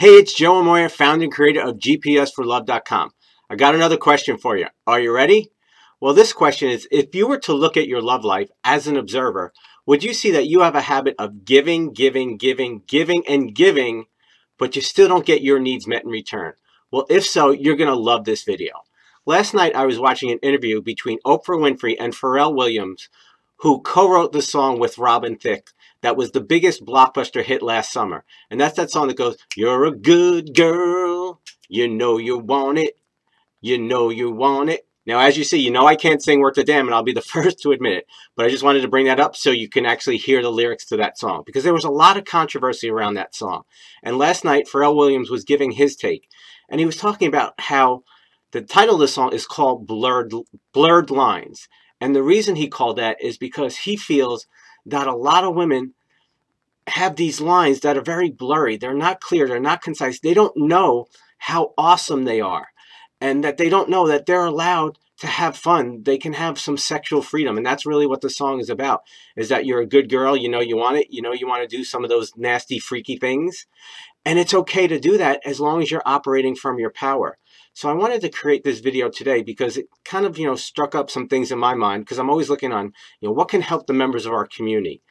Hey, it's Joe Amoia, founder and creator of GPSforlove.com. I got another question for you. Are you ready? Well, this question is, if you were to look at your love life as an observer, would you see that you have a habit of giving, and giving, but you still don't get your needs met in return? Well, if so, you're going to love this video. Last night, I was watching an interview between Oprah Winfrey and Pharrell Williams, who co-wrote the song with Robin Thicke that was the biggest blockbuster hit last summer. And that's that song that goes, "You're a good girl, you know you want it, you know you want it." Now, as you see, you know I can't sing Worth a Damn, and I'll be the first to admit it. But I just wanted to bring that up so you can actually hear the lyrics to that song, because there was a lot of controversy around that song. And last night, Pharrell Williams was giving his take, and he was talking about how the title of the song is called Blurred Lines. And the reason he called that is because he feels that a lot of women have these lines that are very blurry. They're not clear. They're not concise. They don't know how awesome they are, and that they don't know that they're allowed to have fun. They can have some sexual freedom. And that's really what the song is about, is that you're a good girl. You know you want it. You know you want to do some of those nasty, freaky things. And it's okay to do that as long as you're operating from your power. So I wanted to create this video today because it kind of, struck up some things in my mind, because I'm always looking on, what can help the members of our community.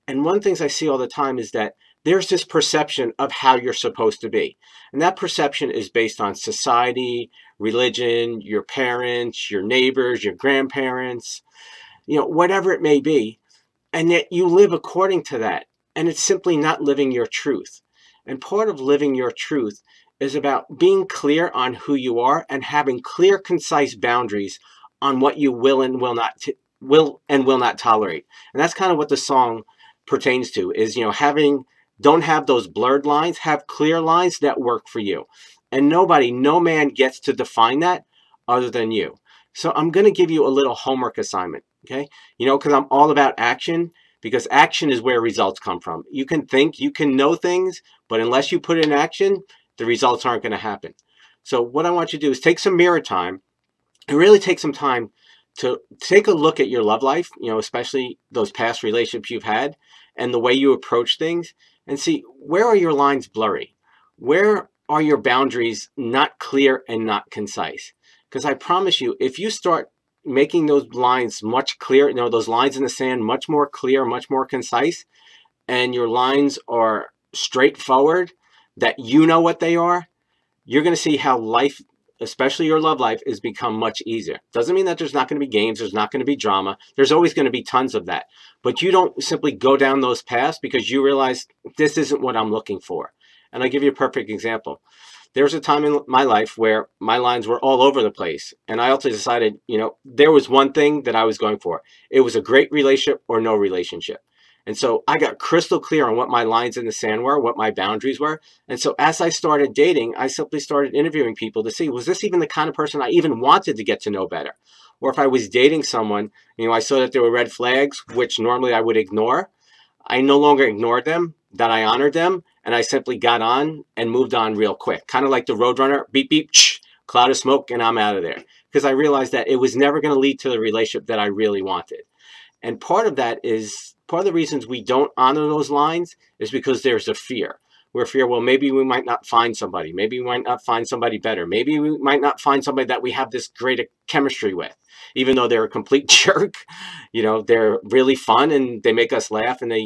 And one of the things I see all the time is that there's this perception of how you're supposed to be. And that perception is based on society, religion, your parents, your neighbors, your grandparents, whatever it may be. And yet you live according to that. And it's simply not living your truth. And part of living your truth is about being clear on who you are and having clear, concise boundaries on what you will and will not tolerate. And that's kind of what the song pertains to, is don't have those blurred lines, have clear lines that work for you. And no man gets to define that other than you. So I'm going to give you a little homework assignment, okay? Because I'm all about action, because action is where results come from. You can think, you can know things, but unless you put it in action, the results aren't going to happen. So what I want you to do is take some mirror time and really take some time to take a look at your love life, especially those past relationships you've had and the way you approach things, and see, where are your lines blurry? Where are your boundaries not clear and not concise? Because I promise you, if you start making those lines much clearer, those lines in the sand much more clear, much more concise, and your lines are straightforward, that you know what they are, you're going to see how life, especially your love life, is become much easier. Doesn't mean that there's not going to be games, there's not going to be drama. There's always going to be tons of that. But you don't simply go down those paths because you realize this isn't what I'm looking for. And I'll give you a perfect example. There was a time in my life where my lines were all over the place. And I also decided, there was one thing that I was going for. It was a great relationship or no relationship. And so I got crystal clear on what my lines in the sand were, what my boundaries were. And so as I started dating, I simply started interviewing people to see, was this even the kind of person I even wanted to get to know better? Or if I was dating someone, I saw that there were red flags, which normally I would ignore. I no longer ignored them, that I honored them, and I simply got on and moved on real quick. Kind of like the Roadrunner, beep, beep, cloud of smoke, and I'm out of there. Because I realized that it was never going to lead to the relationship that I really wanted. And part of the reasons we don't honor those lines is because there's a fear. We're fear, well, maybe we might not find somebody. Maybe we might not find somebody better. Maybe we might not find somebody that we have this great chemistry with, even though they're a complete jerk. They're really fun and they make us laugh and they,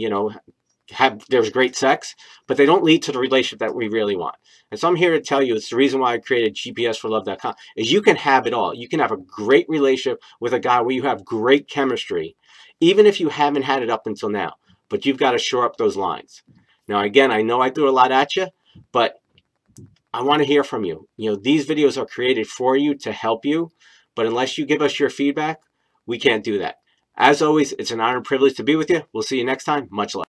there's great sex, but they don't lead to the relationship that we really want. And so I'm here to tell you, it's the reason why I created GPSforlove.com, is you can have it all. You can have a great relationship with a guy where you have great chemistry, even if you haven't had it up until now, but you've got to shore up those lines. Now, again, I know I threw a lot at you, but I want to hear from you. These videos are created for you to help you, but unless you give us your feedback, we can't do that. As always, it's an honor and privilege to be with you. We'll see you next time. Much love.